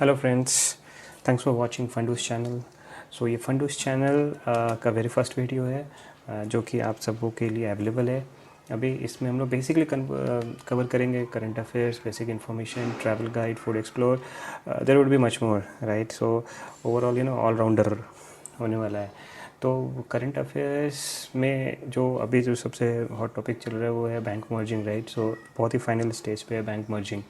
Hello friends, thanks for watching Fundoos channel. So ये Fundoos channel का very first video है जो कि आप सबों के लिए अवेलेबल है। अभी इसमें हम लोग बेसिकली कवर करेंगे current affairs, basic information, travel guide, food explore, there would be much more, right. So overall allrounder होने वाला है। तो करंट अफेयर्स में जो अभी जो सबसे हॉट टॉपिक चल रहा है वो है बैंक मर्जिंग, राइट। सो बहुत ही फाइनल स्टेज पे है बैंक मर्जिंग।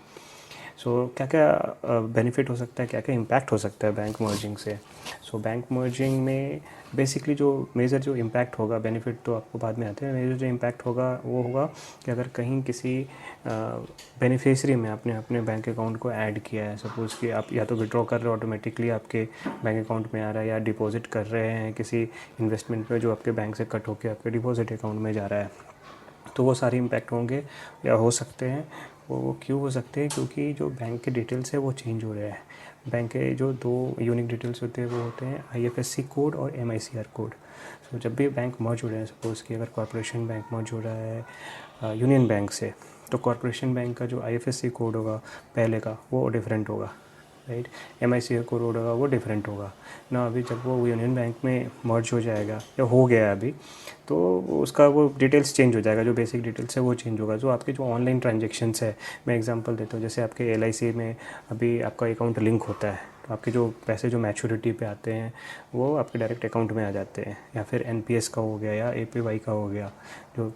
सो क्या क्या बेनिफिट हो सकता है, क्या क्या इम्पैक्ट हो सकता है बैंक मर्जिंग से। सो बैंक मर्जिंग में बेसिकली जो मेजर जो इम्पैक्ट होगा, बेनिफिट तो आपको बाद में आते हैं, मेजर जो इम्पैक्ट होगा वो होगा कि अगर कहीं किसी बेनिफिशरी में आपने अपने बैंक अकाउंट को ऐड किया है, सपोज़ कि आप या तो विड्रॉ कर रहे हो ऑटोमेटिकली आपके बैंक अकाउंट में आ रहा है, या डिपॉजिट कर रहे हैं किसी इन्वेस्टमेंट पे जो आपके बैंक से कट होकर आपके डिपॉजिट अकाउंट में जा रहा है, तो वो सारे इम्पैक्ट होंगे या हो सकते हैं। वो क्यों हो सकते हैं? क्योंकि जो बैंक के डिटेल्स है वो चेंज हो रहे हैं। बैंक के जो दो यूनिक डिटेल्स होते हैं वो होते हैं IFSC कोड और MICR कोड। सो जब भी बैंक मर्ज हो रहे हैं, सपोज़ कि अगर कॉर्पोरेशन बैंक मर्ज हो रहा है यूनियन बैंक से, तो कॉर्पोरेशन बैंक का जो IFSC कोड होगा पहले का वो डिफरेंट होगा, राइट। MICR कोड होगा वो डिफरेंट होगा ना। अभी जब वो यूनियन बैंक में मर्ज हो जाएगा या हो गया है अभी, तो उसका वो डिटेल्स चेंज हो जाएगा, जो बेसिक डिटेल्स है वो चेंज होगा। जो आपके जो ऑनलाइन ट्रांजेक्शन्स है, मैं एग्जांपल देता हूँ, जैसे आपके LIC में अभी आपका अकाउंट लिंक होता है, तो आपके जो पैसे जो मैच्योरिटी पे आते हैं वो आपके डायरेक्ट अकाउंट में आ जाते हैं, या फिर NPS का हो गया या APY का हो गया, जो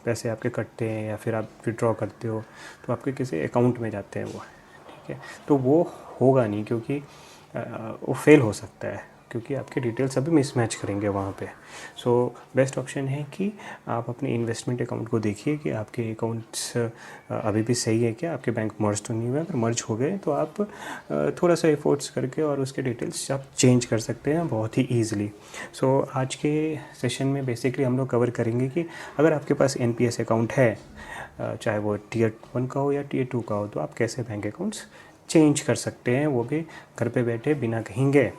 पैसे आपके कटते हैं या फिर आप विड्रॉ करते हो तो आपके किसी अकाउंट में जाते हैं वो, ठीक है। तो वो होगा नहीं, क्योंकि वो फेल हो सकता है, क्योंकि आपके डिटेल्स अभी मिसमैच करेंगे वहाँ पे। सो बेस्ट ऑप्शन है कि आप अपने इन्वेस्टमेंट अकाउंट को देखिए कि आपके अकाउंट्स अभी भी सही है क्या, आपके बैंक मर्ज तो नहीं हुआ। अगर मर्ज हो गए तो आप थोड़ा सा एफर्ट्स करके और उसके डिटेल्स आप चेंज कर सकते हैं बहुत ही ईजिली। सो आज के सेशन में बेसिकली हम लोग कवर करेंगे कि अगर आपके पास NPS अकाउंट है, चाहे वो Tier 1 का हो या Tier 2 का हो, तो आप कैसे बैंक अकाउंट्स चेंज कर सकते हैं, वो भी घर पे बैठे बिना कहीं गए।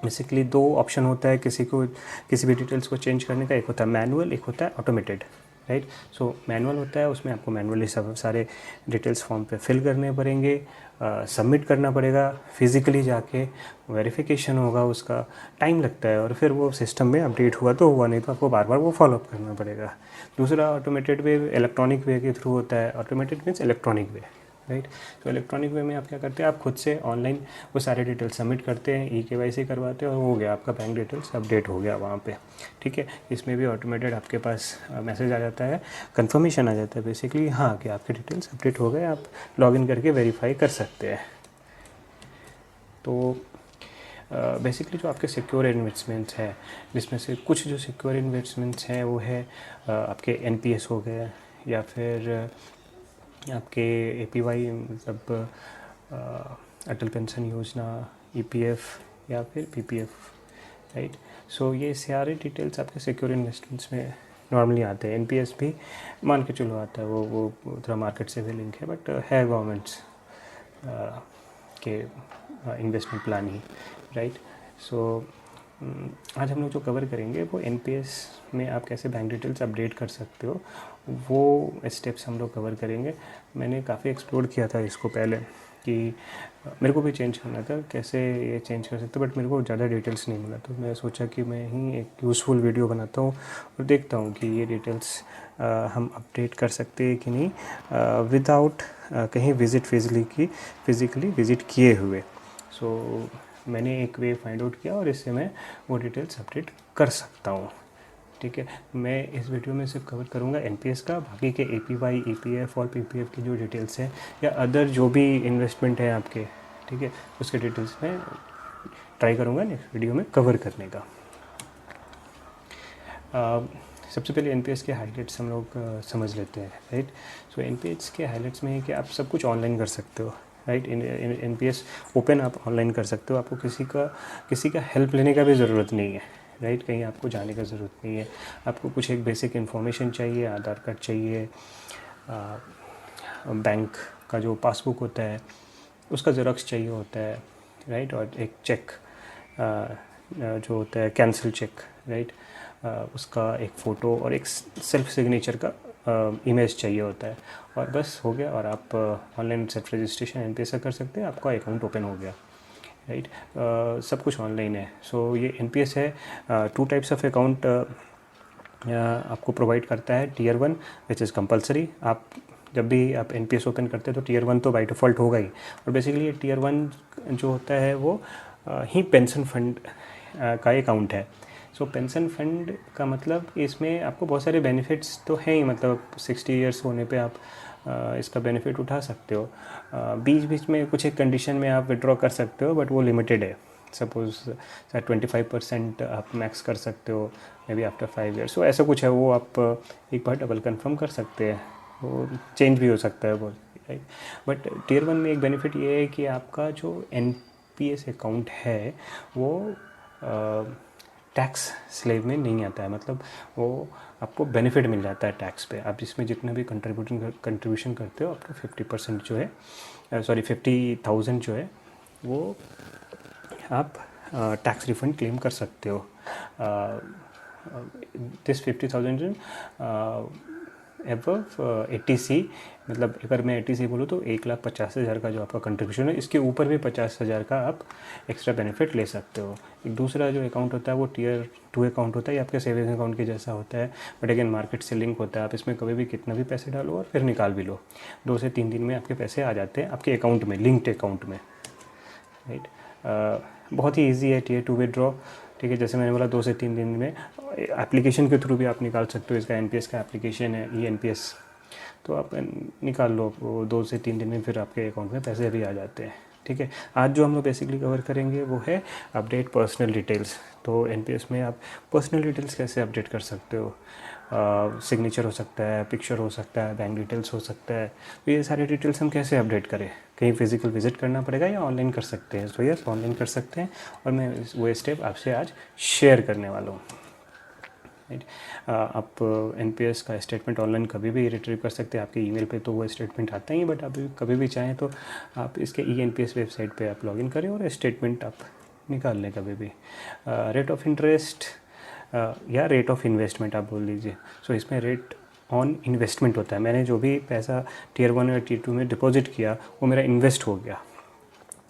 बेसिकली दो ऑप्शन होता है किसी भी डिटेल्स को चेंज करने का। एक होता है मैनुअल, एक होता है ऑटोमेटेड, राइट। सो मैनुअल होता है, उसमें आपको मैनुअली सब सारे डिटेल्स फॉर्म पे फिल करने पड़ेंगे, सबमिट करना पड़ेगा फिज़िकली जाके, वेरिफिकेशन होगा, उसका टाइम लगता है, और फिर वो सिस्टम में अपडेट हुआ तो हुआ, नहीं तो आपको बार बार वो फॉलोअप करना पड़ेगा। दूसरा ऑटोमेटेड वे इलेक्ट्रॉनिक वे के थ्रू होता है। ऑटोमेटेड मीन्स इलेक्ट्रॉनिक वे, राइट। तो इलेक्ट्रॉनिक वे में आप क्या करते हैं, आप खुद से ऑनलाइन वो सारे डिटेल्स सबमिट करते हैं, eKYC करवाते हैं, और हो गया आपका बैंक डिटेल्स अपडेट हो गया वहाँ पे, ठीक है। इसमें भी ऑटोमेटेड आपके पास मैसेज आ जाता है, कंफर्मेशन आ जाता है बेसिकली, हाँ, कि आपके डिटेल्स अपडेट हो गए, आप लॉगिन करके वेरीफाई कर सकते हैं। तो बेसिकली जो आपके सिक्योर इन्वेस्टमेंट्स हैं, जिसमें से कुछ जो सिक्योर इन्वेस्टमेंट्स हैं वो है आपके NPS हो गए, या फिर आपके APY, मतलब अटल पेंशन योजना, EPF या फिर PPF, राइट। सो ये सारे डिटेल्स आपके सिक्योर इन्वेस्टमेंट्स में नॉर्मली आते हैं। NPS भी मान के चलो आता है, वो थोड़ा मार्केट से भी लिंक है, बट है गवर्नमेंट्स के इन्वेस्टमेंट प्लान ही, राइट। सो आज हम लोग जो कवर करेंगे वो NPS में आप कैसे बैंक डिटेल्स अपडेट कर सकते हो, वो स्टेप्स हम लोग कवर करेंगे। मैंने काफ़ी एक्सप्लोर किया था इसको पहले, कि मेरे को भी चेंज करना था, कैसे ये चेंज कर सकते, बट मेरे को ज़्यादा डिटेल्स नहीं मिला, तो मैं सोचा कि मैं ही एक यूज़फुल वीडियो बनाता हूँ और देखता हूँ कि ये डिटेल्स हम अपडेट कर सकते हैं कि नहीं, विदाउट कहीं विज़िट फिज़िकली विज़िट किए हुए। सो मैंने एक वे फाइंड आउट किया और इससे मैं वो डिटेल्स अपडेट कर सकता हूँ, ठीक है। मैं इस वीडियो में सिर्फ कवर करूँगा NPS का, बाकी के APY, EPF और PPF की जो डिटेल्स हैं या अदर जो भी इन्वेस्टमेंट है आपके, ठीक है, उसके डिटेल्स में ट्राई करूँगा नेक्स्ट वीडियो में कवर करने का। सबसे पहले NPS के हाइलाइट्स हम लोग समझ लेते हैं, राइट। सो NPS के हाइलाइट्स में है कि आप सब कुछ ऑनलाइन कर सकते हो, राइट। NPS ओपन आप ऑनलाइन कर सकते हो, आपको किसी का हेल्प लेने का भी ज़रूरत नहीं है, राइट। कहीं आपको जाने का ज़रूरत नहीं है। आपको कुछ एक बेसिक इन्फॉर्मेशन चाहिए, आधार कार्ड चाहिए, बैंक का जो पासबुक होता है उसका ज़ेरॉक्स चाहिए होता है, राइट। और एक चेक जो होता है कैंसिल चेक, राइट, उसका एक फ़ोटो और एक सेल्फ सिग्नेचर का इमेज चाहिए होता है और बस हो गया, और आप ऑनलाइन सेल्फ रजिस्ट्रेशन एनपीएस का कर सकते हैं, आपका अकाउंट ओपन हो गया, राइट। सब कुछ ऑनलाइन है। सो ये एनपीएस है, 2 टाइप्स ऑफ अकाउंट आपको प्रोवाइड करता है। टीयर 1 विच इज़ कंपलसरी, आप जब भी आप एनपीएस ओपन करते हैं तो टीयर 1 तो बाय डिफ़ॉल्ट होगा ही, और बेसिकली ये टीयर 1 जो होता है वो ही पेंशन फंड का अकाउंट है। सो पेंशन फंड का मतलब इसमें आपको बहुत सारे बेनिफिट्स तो हैं ही, मतलब 60 इयर्स होने पे आप इसका बेनिफिट उठा सकते हो। बीच बीच में कुछ एक कंडीशन में आप विड्रॉ कर सकते हो, बट वो लिमिटेड है। सपोज 25% आप मैक्स कर सकते हो मे बी आफ्टर 5 ईयर्स, सो ऐसा कुछ है, वो आप एक बार डबल कंफर्म कर सकते हैं, वो चेंज भी हो सकता है बहुत, राइट। बट टीयर 1 में एक बेनिफिट ये है कि आपका जो एनपीएस अकाउंट है वो टैक्स स्लेव में नहीं आता है, मतलब वो आपको बेनिफिट मिल जाता है टैक्स पे। आप इसमें जितना भी कंट्रीब्यूशन करते हो आपको 50% जो है, सॉरी 50,000 जो है वो आप टैक्स रिफंड क्लेम कर सकते हो। दिस 50,000 एबव 80C, मतलब अगर मैं 80C बोलूँ तो 1,50,000 का जो आपका कंट्रीब्यूशन है, इसके ऊपर भी 50,000 का आप एक्स्ट्रा बेनिफिट ले सकते हो। एक दूसरा जो अकाउंट होता है वो टीयर 2 अकाउंट होता है, ये आपके सेविंग अकाउंट के जैसा होता है, बट अगेन मार्केट से लिंक होता है। आप इसमें कभी भी कितना भी पैसे डालो और फिर निकाल भी लो, 2 से 3 दिन में आपके पैसे आ जाते हैं आपके अकाउंट में, लिंक्ड अकाउंट में, राइट। बहुत ही ईजी है टीयर 2 विड्रॉ, ठीक है। जैसे मैंने बोला 2 से 3 दिन में, एप्लीकेशन के थ्रू भी आप निकाल सकते हो। इसका एनपीएस का एप्लीकेशन है, ई एनपीएस, तो आप निकाल लो, वो 2 से 3 दिन में फिर आपके अकाउंट में पैसे भी आ जाते हैं, ठीक है। आज जो हम लोग बेसिकली कवर करेंगे वो है अपडेट पर्सनल डिटेल्स। तो एनपीएस में आप पर्सनल डिटेल्स कैसे अपडेट कर सकते हो, सिग्नेचर हो सकता है, पिक्चर हो सकता है, बैंक डिटेल्स हो सकता है, तो ये सारे डिटेल्स हम कैसे अपडेट करें, कहीं फिजिकल विजिट करना पड़ेगा या ऑनलाइन कर सकते हैं। तो यस, ऑनलाइन कर सकते हैं, और मैं वो स्टेप आपसे आज शेयर करने वाला हूँ, राइट। आप एनपीएस का स्टेटमेंट ऑनलाइन कभी भी रिट्रीव कर सकते हैं, आपके ईमेल पे तो वो स्टेटमेंट आता ही है, बट आप कभी भी चाहें तो आप इसके ई एनपीएस वेबसाइट पे आप लॉगिन करें और स्टेटमेंट आप निकाल लें कभी भी। रेट ऑफ इंटरेस्ट या रेट ऑफ इन्वेस्टमेंट आप बोल लीजिए। सो इसमें रेट ऑन इन्वेस्टमेंट होता है, मैंने जो भी पैसा टीयर 1 और टीयर 2 में डिपॉजिट किया वो मेरा इन्वेस्ट हो गया,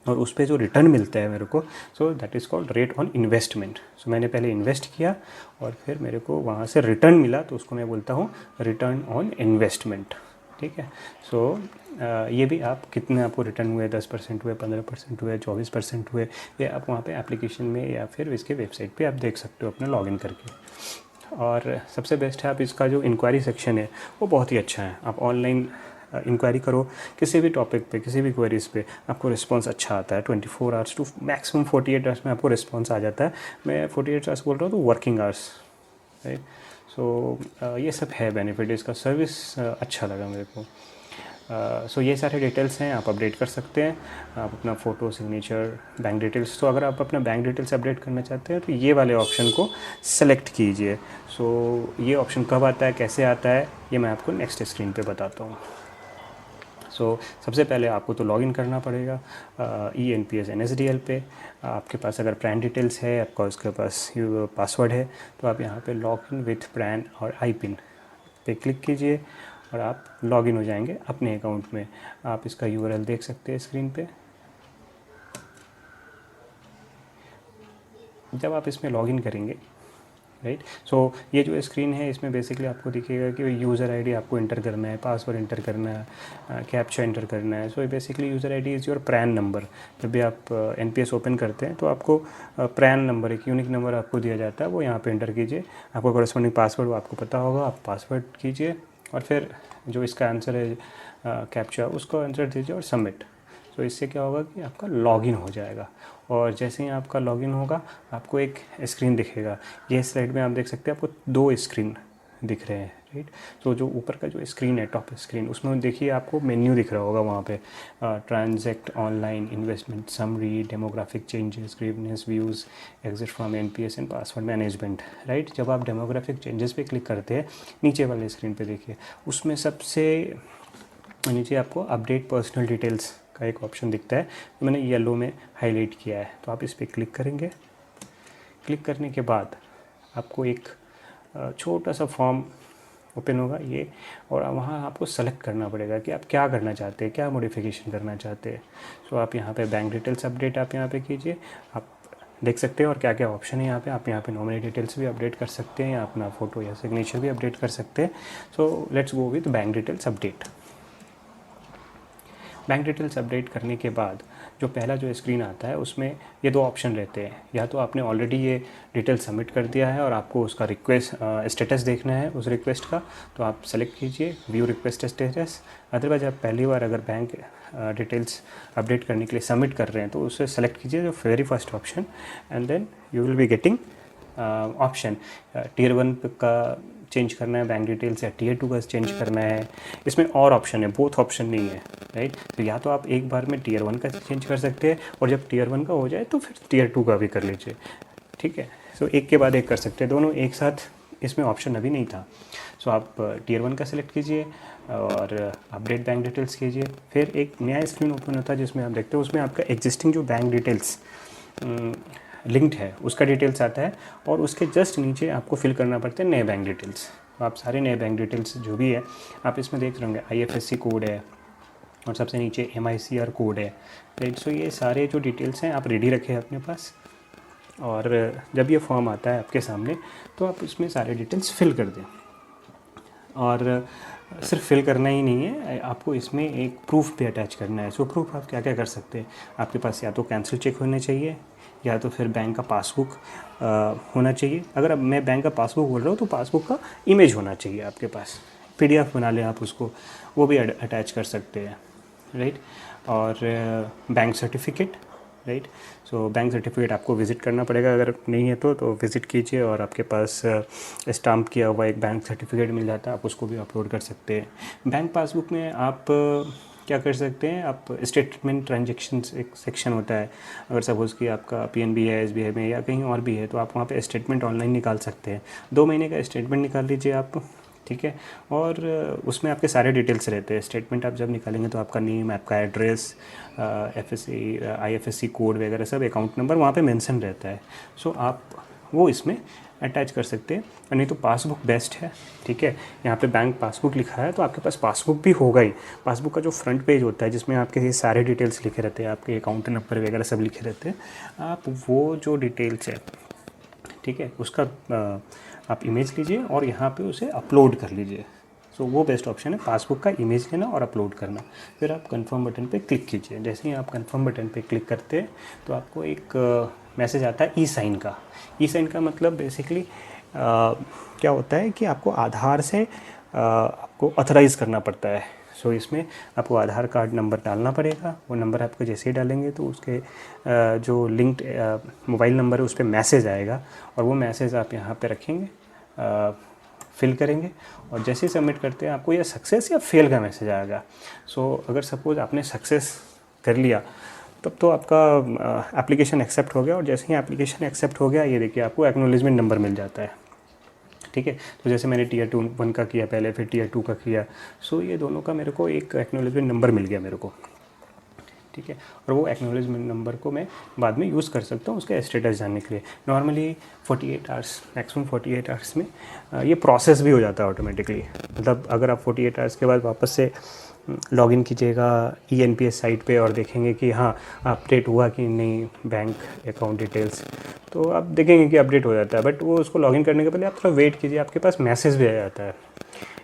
और उस पर जो रिटर्न मिलता है मेरे को, so that is called rate on investment. सो मैंने पहले इन्वेस्ट किया और फिर मेरे को वहाँ से रिटर्न मिला, तो उसको मैं बोलता हूँ रिटर्न ऑन इन्वेस्टमेंट, ठीक है। सो ये भी आप कितने आपको रिटर्न हुए, 10% हुए, 15% हुए, 24% हुए, ये आप वहाँ पे एप्लीकेशन में या फिर इसके वेबसाइट पे आप देख सकते हो अपना लॉगिन करके। और सबसे बेस्ट है आप इसका जो इंक्वायरी सेक्शन है वो बहुत ही अच्छा है। आप ऑनलाइन इंक्वायरी करो किसी भी टॉपिक पे, किसी भी क्वेरीज़ पे, आपको रिस्पांस अच्छा आता है। 24 आवर्स टू मैक्सिमम 48 आवर्स में आपको रिस्पांस आ जाता है। मैं 48 आवर्स बोल रहा हूँ तो वर्किंग आवर्स, राइट। सो ये सब है बेनिफिट, इसका सर्विस अच्छा लगा मेरे को। सो ये सारे डिटेल्स हैं, आप अपडेट कर सकते हैं। आप अपना फ़ोटो, सिग्नेचर, बैंक डिटेल्स, तो अगर आप अपना बैंक डिटेल्स अपडेट करना चाहते हैं तो ये वाले ऑप्शन को सेलेक्ट कीजिए। सो ये ऑप्शन कब आता है, कैसे आता है, ये मैं आपको नेक्स्ट स्क्रीन पे बताता हूँ। सो सबसे पहले आपको तो लॉगिन करना पड़ेगा E N P S N S D L पे। आपके पास अगर प्रैन डिटेल्स है, आपका उसके पास पासवर्ड है, तो आप यहाँ पे लॉगिन विथ प्रैन और आई पिन पे क्लिक कीजिए और आप लॉगिन हो जाएंगे अपने अकाउंट में। आप इसका यूआरएल देख सकते हैं स्क्रीन पे। जब आप इसमें लॉगिन करेंगे, राइट, सो ये जो स्क्रीन है इसमें बेसिकली आपको दिखेगा कि यूज़र आईडी आपको इंटर करना है, पासवर्ड इंटर करना है, कैप्चा इंटर करना है। So basically user ID is your Pran number. जब भी आप एनपीएस ओपन करते हैं तो आपको प्रैन नंबर, एक यूनिक नंबर आपको दिया जाता है, वो यहाँ पे इंटर कीजिए। आपको कॉरेस्पॉन्डिंग पासवर्ड आपको पता होगा, आप पासवर्ड कीजिए और फिर जो इसका आंसर है कैप्चा उसको आंसर दीजिए और सबमिट। तो इससे क्या होगा कि आपका लॉगिन हो जाएगा, और जैसे ही आपका लॉगिन होगा आपको एक स्क्रीन दिखेगा। ये स्लाइड में आप देख सकते हैं आपको 2 स्क्रीन दिख रहे हैं, राइट। तो जो ऊपर का जो स्क्रीन है, टॉप स्क्रीन, उसमें देखिए आपको मेन्यू दिख रहा होगा वहाँ पे, transact online, investment summary, demographic changes, grievance views, exit from NPS and password management, right. जब आप डेमोग्राफिक चेंजेस पे क्लिक करते हैं नीचे वाले स्क्रीन पे देखिए, उसमें सबसे नीचे आपको अपडेट पर्सनल डिटेल्स का एक ऑप्शन दिखता है, तो मैंने येलो में हाईलाइट किया है। तो आप इस पर क्लिक करेंगे। क्लिक करने के बाद आपको एक छोटा सा फॉर्म ओपन होगा ये, और वहाँ आपको सेलेक्ट करना पड़ेगा कि आप क्या करना चाहते हैं, क्या मॉडिफिकेशन करना चाहते हैं। सो आप यहाँ पे बैंक डिटेल्स अपडेट आप यहाँ पे कीजिए, आप देख सकते हैं और क्या क्या ऑप्शन है यहाँ पे। आप यहाँ पे नॉमिनी डिटेल्स भी अपडेट कर सकते हैं या अपना फ़ोटो या सिग्नेचर भी अपडेट कर सकते हैं। So let's go with bank details update. Bank details update करने के बाद जो पहला जो स्क्रीन आता है उसमें ये दो ऑप्शन रहते हैं। या तो आपने ऑलरेडी ये डिटेल सबमिट कर दिया है और आपको उसका रिक्वेस्ट स्टेटस देखना है उस रिक्वेस्ट का, तो आप सेलेक्ट कीजिए व्यू रिक्वेस्ट स्टेटस। अदरवाइज आप पहली बार अगर बैंक डिटेल्स अपडेट करने के लिए सबमिट कर रहे हैं तो उसे सेलेक्ट कीजिए जो very first option, and then you will be getting option tier 1 का चेंज करना है बैंक डिटेल्स या टियर 2 का चेंज करना है। इसमें और ऑप्शन है, बोथ ऑप्शन नहीं है, राइट। तो या तो आप एक बार में टियर 1 का चेंज कर सकते हैं और जब टियर 1 का हो जाए तो फिर टियर 2 का भी कर लीजिए, ठीक है। सो एक के बाद एक कर सकते हैं, दोनों एक साथ इसमें ऑप्शन अभी नहीं था। सो आप टियर 1 का सिलेक्ट कीजिए और अपडेट बैंक डिटेल्स कीजिए। फिर एक नया स्क्रीन ओपन होता है जिसमें आप देखते हो उसमें आपका एग्जिस्टिंग जो बैंक डिटेल्स लिंक्ड है उसका डिटेल्स आता है और उसके जस्ट नीचे आपको फिल करना पड़ता है नए बैंक डिटेल्स। आप सारे नए बैंक डिटेल्स जो भी है आप इसमें देख रहे होंगे, IFSC कोड है और सबसे नीचे MICR कोड है, राइट। सो ये सारे जो डिटेल्स हैं आप रेडी रखें अपने पास, और जब ये फॉर्म आता है आपके सामने तो आप इसमें सारे डिटेल्स फिल कर दें। और सिर्फ फिल करना ही नहीं है, आपको इसमें एक प्रूफ भी अटैच करना है। सो प्रूफ आप क्या क्या कर सकते हैं, आपके पास या तो कैंसिल चेक होने चाहिए या तो फिर बैंक का पासबुक होना चाहिए। अगर अब मैं बैंक का पासबुक बोल रहा हूँ तो पासबुक का इमेज होना चाहिए आपके पास, PDF बना लें आप उसको, वो भी अटैच कर सकते हैं, राइट। और bank certificate, right. So bank certificate आपको विज़िट करना पड़ेगा, अगर नहीं है तो विज़िट कीजिए और आपके पास स्टाम्प किया हुआ एक बैंक सर्टिफिकेट मिल जाता है, आप उसको भी अपलोड कर सकते हैं। बैंक पासबुक में आप क्या कर सकते हैं, आप स्टेटमेंट ट्रांजेक्शन्स एक सेक्शन होता है, अगर सपोज़ कि आपका PNB है, SBI में या कहीं और भी है तो आप वहाँ पे स्टेटमेंट ऑनलाइन निकाल सकते हैं। 2 महीने का स्टेटमेंट निकाल लीजिए आप, ठीक है। और उसमें आपके सारे डिटेल्स रहते हैं। स्टेटमेंट आप जब निकालेंगे तो आपका नेम, आपका एड्रेस, IFSC कोड वगैरह सब, अकाउंट नंबर वहाँ पे मेंशन रहता है। सो आप वो इसमें अटैच कर सकते हैं, और नहीं तो पासबुक बेस्ट है, ठीक है। यहाँ पे बैंक पासबुक लिखा है तो आपके पास पासबुक भी होगा ही। पासबुक का जो फ्रंट पेज होता है जिसमें आपके ये सारे डिटेल्स लिखे रहते हैं, आपके अकाउंट नंबर वगैरह सब लिखे रहते हैं, आप वो जो डिटेल्स है, ठीक है, उसका आप इमेज लीजिए और यहाँ पे उसे अपलोड कर लीजिए। सो वो बेस्ट ऑप्शन है, पासबुक का इमेज लेना और अपलोड करना। फिर आप कंफर्म बटन पे क्लिक कीजिए। जैसे ही आप कंफर्म बटन पे क्लिक करते हैं तो आपको एक मैसेज आता है ई-साइन का। ई-साइन का मतलब बेसिकली क्या होता है कि आपको आधार से आपको ऑथराइज़ करना पड़ता है। सो इसमें आपको आधार कार्ड नंबर डालना पड़ेगा। वो नंबर आपको जैसे ही डालेंगे तो उसके जो लिंक्ड मोबाइल नंबर है उस पर मैसेज आएगा, और वो मैसेज आप यहाँ पे रखेंगे, फिल करेंगे, और जैसे ही सबमिट करते हैं आपको यह सक्सेस या फेल का मैसेज आएगा। सो अगर सपोज़ आपने सक्सेस कर लिया तब तो आपका एप्लीकेशन एक्सेप्ट हो गया, और जैसे ही एप्लीकेशन एक्सेप्ट हो गया ये देखिए आपको एक्नॉलेजमेंट नंबर मिल जाता है, ठीक है। तो जैसे मैंने टियर 1 का किया पहले, फिर टियर 2 का किया, सो ये दोनों का मेरे को एक एक्नॉलेजमेंट नंबर मिल गया मेरे को, ठीक है। और वो एक्नॉलेजमेंट नंबर को मैं बाद में यूज़ कर सकता हूँ उसके स्टेटस जानने के लिए। नॉर्मली 48 आवर्स, मैक्सिमम 48 आवर्स में ये प्रोसेस भी हो जाता है ऑटोमेटिकली। मतलब अगर आप 48 आवर्स के बाद वापस से लॉगिन कीजिएगा ENPS साइट पे और देखेंगे कि हाँ अपडेट हुआ कि नहीं बैंक अकाउंट डिटेल्स, तो आप देखेंगे कि अपडेट हो जाता है। बट वो उसको लॉगिन करने के पहले आप थोड़ा वेट कीजिए, आपके पास मैसेज भी आ जाता है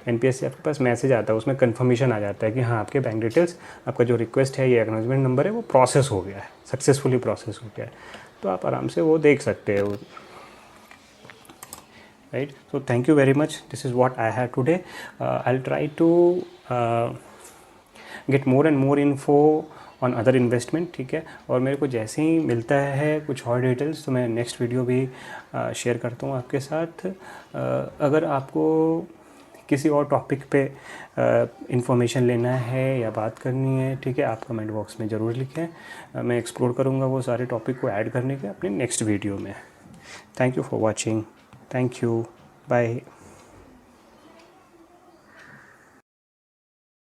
NPS से, आपके पास मैसेज आता है, उसमें कन्फर्मेशन आ जाता है कि हाँ आपके बैंक डिटेल्स, आपका जो रिक्वेस्ट है, ये एक्नॉलेजमेंट नंबर है, वो प्रोसेस हो गया है, सक्सेसफुली प्रोसेस हो गया है। तो आप आराम से वो देख सकते हो, right. So thank you very much, this is what I have today. I will try to get more and more info on other investment, ठीक है। और मेरे को जैसे ही मिलता है कुछ और डिटेल्स तो मैं नेक्स्ट वीडियो भी शेयर करता हूँ आपके साथ। अगर आपको किसी और टॉपिक पे इंफॉर्मेशन लेना है या बात करनी है, ठीक है, आप कमेंट बॉक्स में ज़रूर लिखें। मैं एक्सप्लोर करूँगा वो सारे टॉपिक को ऐड करने के अपने नेक्स्ट वीडियो में। Thank you for watching, thank you, bye.